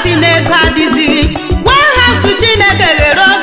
si n'ego adịzi gwa ha su Chineke ghere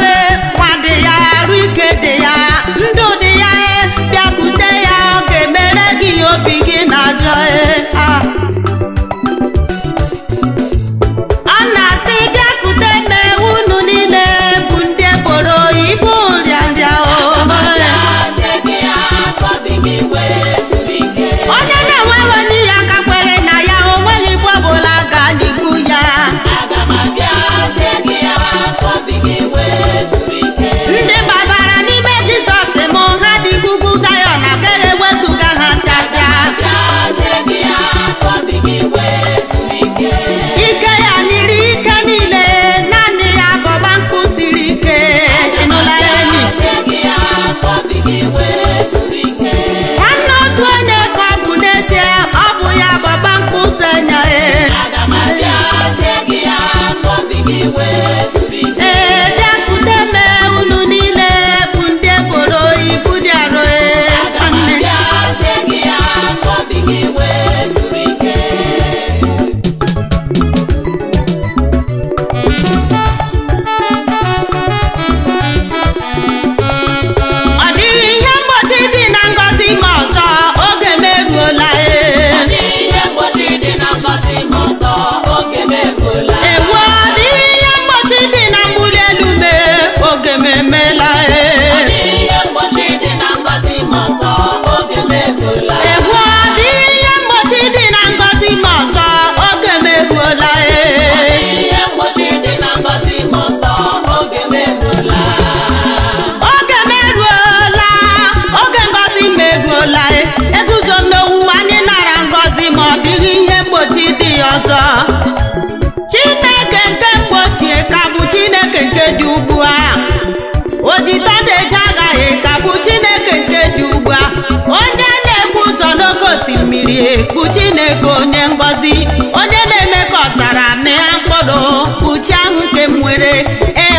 bụ Chineke onye ngọzi, onye na-eme ka ọzara mee mkpụrụ, bụ chi ahụ nke m nwere.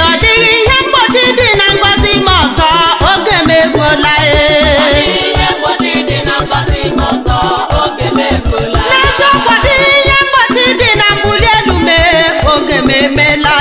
Ọ dịghị ihe mgbochi dị na ngọzi m ọzọ, oge m eruola. N'eziokwu, ọ dịghị ihe mgbochi dị na mbuli elu m, oge m emela.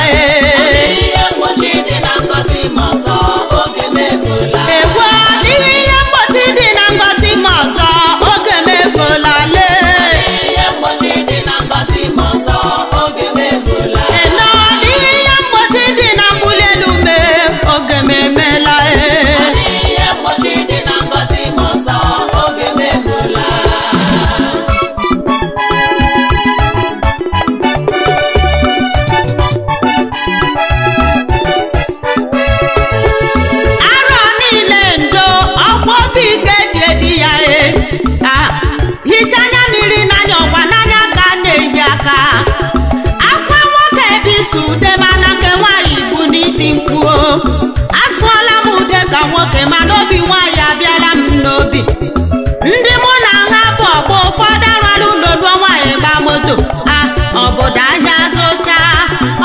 Asụọla m ude ka nwoke, mana obi nwaanyị abịala m n'obi. Ndị mụ na ha bụ ọgbọ, ụfọdụ arụala ụlọ ruo nwaanyị gba moto. Obodo ahịa zụcha,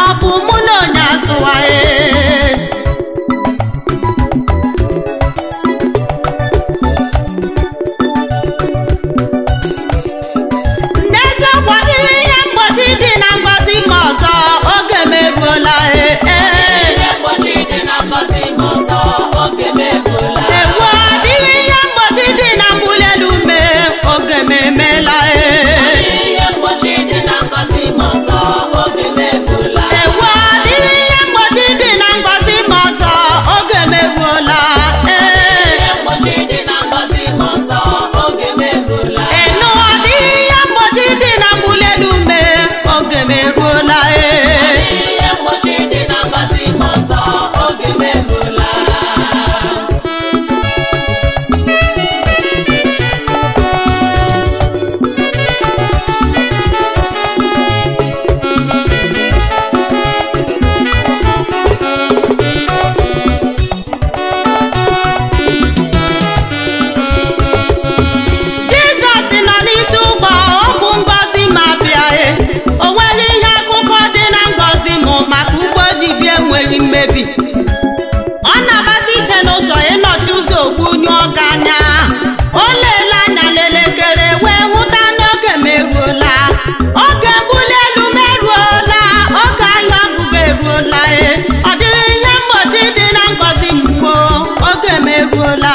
ọ bụ mụ na onye azụwa. N'eziokwu, ọ dịghị ihe mgbochi dị na ngọzi m ọzọ, oge m eruola. Adịghị ihe mgbochi dị na mbuli elu me, oge m emela. Adịghị ihe mgbochi dị na ngọzi m ọzọ, oge m eruola. Mmebi ọ na-agbasi ike n'ụzọ ịnọchi ụzọ ogbunye ọga anya. O leele anya n'elekere wee hụta n'oge m eruola. Oge mbuli elu m eruola, oge ahịa ọgụgụ eruola. Ọ dịghị ihe mgbochi dị na ngọzi m, oge m eruola.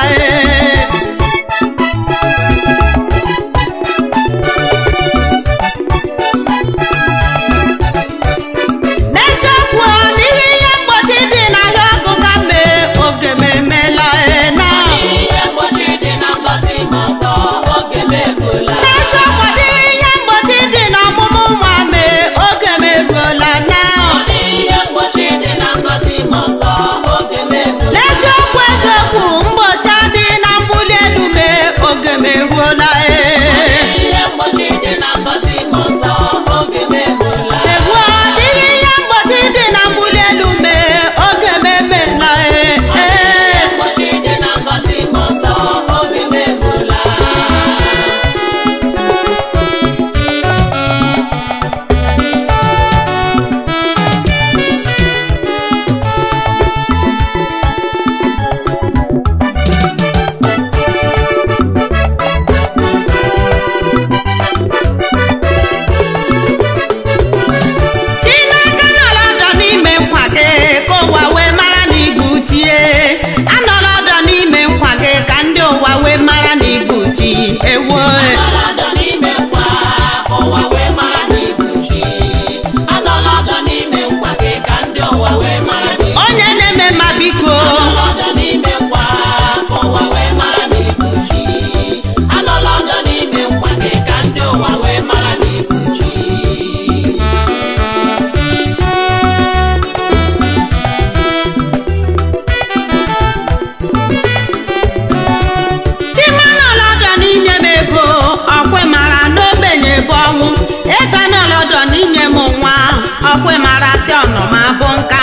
okwe marasi ono mabonka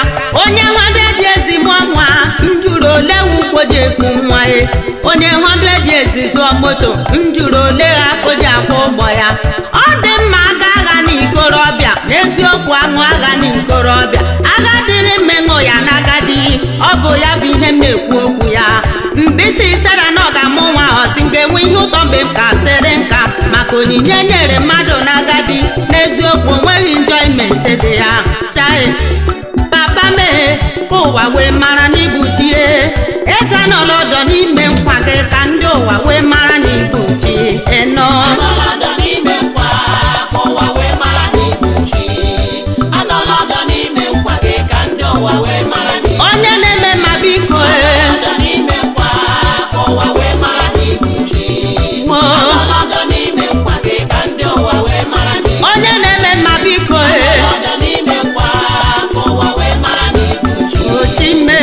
onye hwande diezi mwa njuro lewu koje kunwae onye 100 years zo moto njuro le akoja ko okorobịa agadịghị mmenụ ya n'agadi ọ bụ ya bụ ihe m na-ekwu okwu ya mbisi sara na ọ ga-amụ nwa ọsị m ga-enwe ihe ụtọ mgbe m ka sere nka maka onyinye nyere mmadụ n'agadi n'eziokwu onweghị enjoyment dị ya chai papa mee ka ụwa wee mara n'ibu tie eze n'ọlọdọ n'ime nkwa gị ka ndị ụwa wee mara n'ibu chi eno onye na-eme ma biko onye na-eme ma biko ochime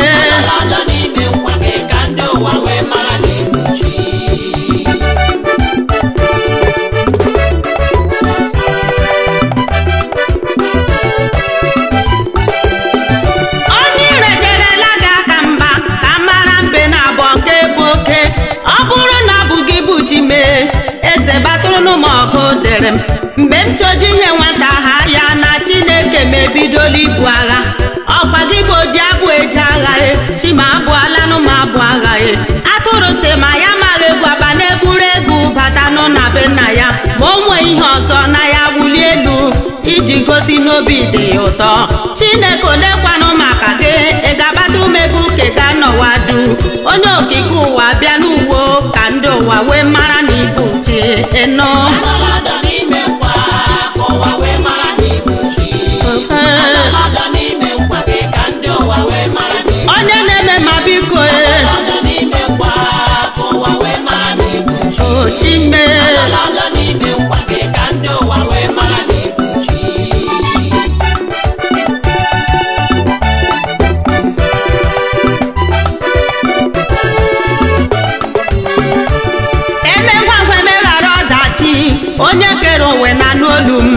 mgbe m si oji ihe nwata ha ya na Chineke mebidola ibu agha ọkwa gị bụ oji abụ eji agha chima abụọla nụ ma abụ agha atụrụ si ma ya maghị egwu aba na-eburu ego batanụ na be nna ya ma o nwee ihe ọzọ na ya wuli elu iji gosi n'obi dị ya ụtọ Chineke olekwanụ maka gị ị ga-agbata umegu ke ga nọwadu onye okike ụwa bịa n'uwo ka ndị ụwa wee mara na ibu chi eno onye na-eme ma biko ochime onye kere onwe na n'olu m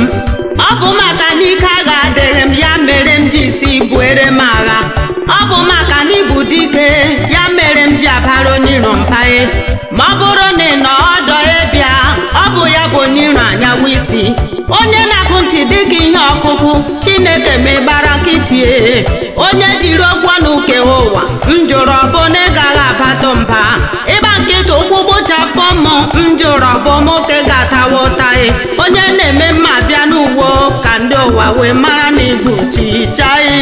ọ bụ maka na ike agha adịghị m ya mere m ji si buere m agha ọ bụ maka na ibu dike ya mere m ji abara onye iro mpaghị ma ọ bụrụ na ị nọ ọdọ ịbịa ọ bụ ya bụ onye iro anyanwụ isi onye na-akụ ntị dịka ihe ọkụkụ Chineke megbara nkịtị onye jiri okwu ọnụ kewa ụwa m jụrụ ọbụ na ị gaghị abatụ mba ịgba nkịtị ụkwụ gbuchapụ m jụrụ ọbụ nwoke ga-atawa ụtaghị onye na-eme mma bịa n'ugbo ka ndị ụwa wee mara na ibu chichaghị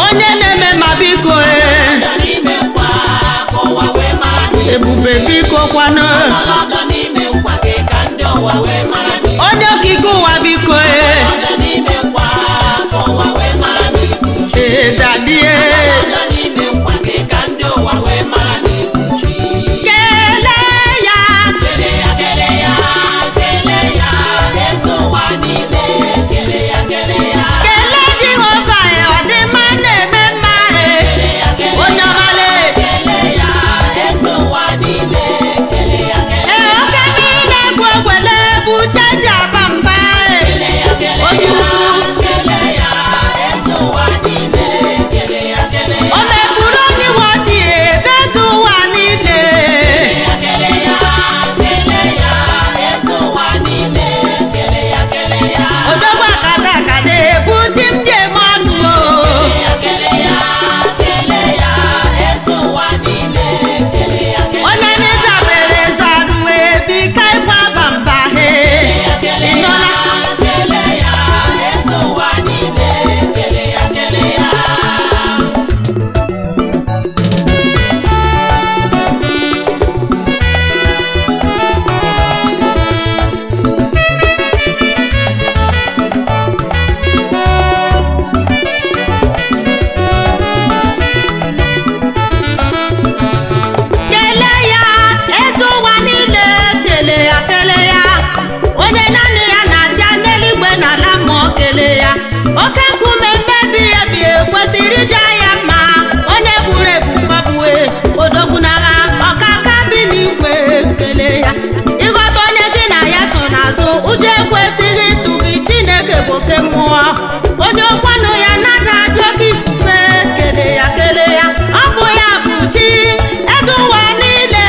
onye na-eme ma biko ebube biko kwanụ onye okike ụwa biko dadie onye ọkwanụ ya nara ajụ oke ifufe kele ya ọ bụ ya bụ chi eze ụwa niile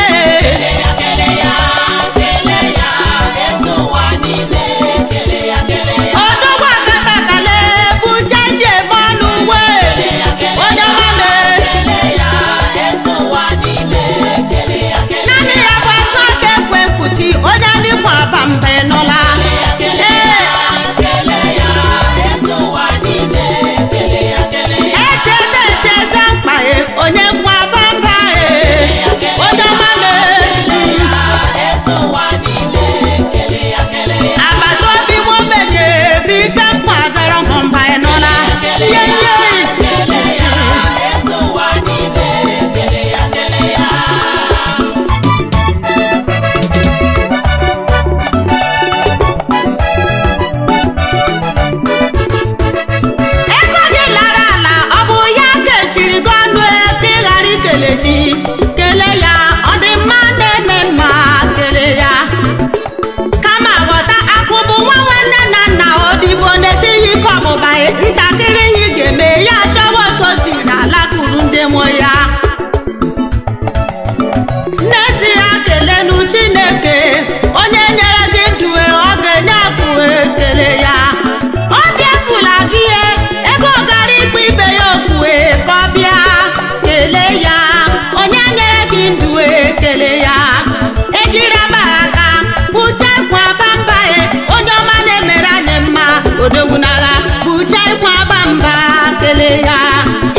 na-aba mba kele ya.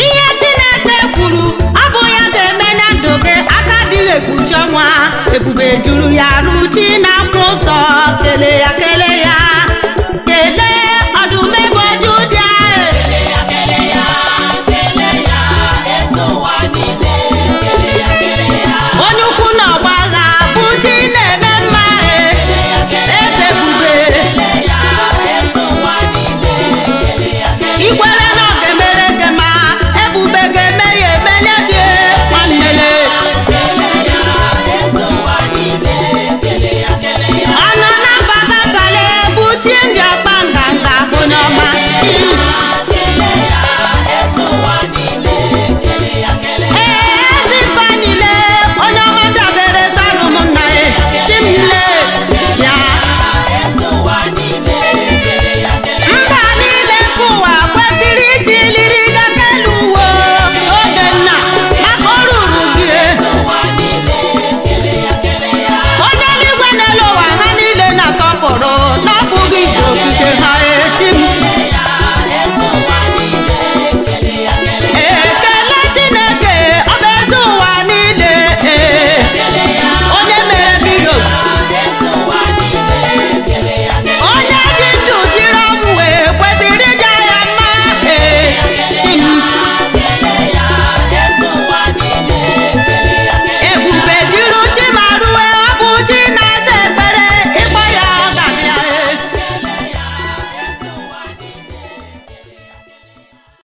Ihe Chineke kwuru ọ bụ ya ga-eme na ndụ gị, aka adịghị ekpuchi ọnwa, ebube juru ya ruchi na ụzọ, kele ya kele ya.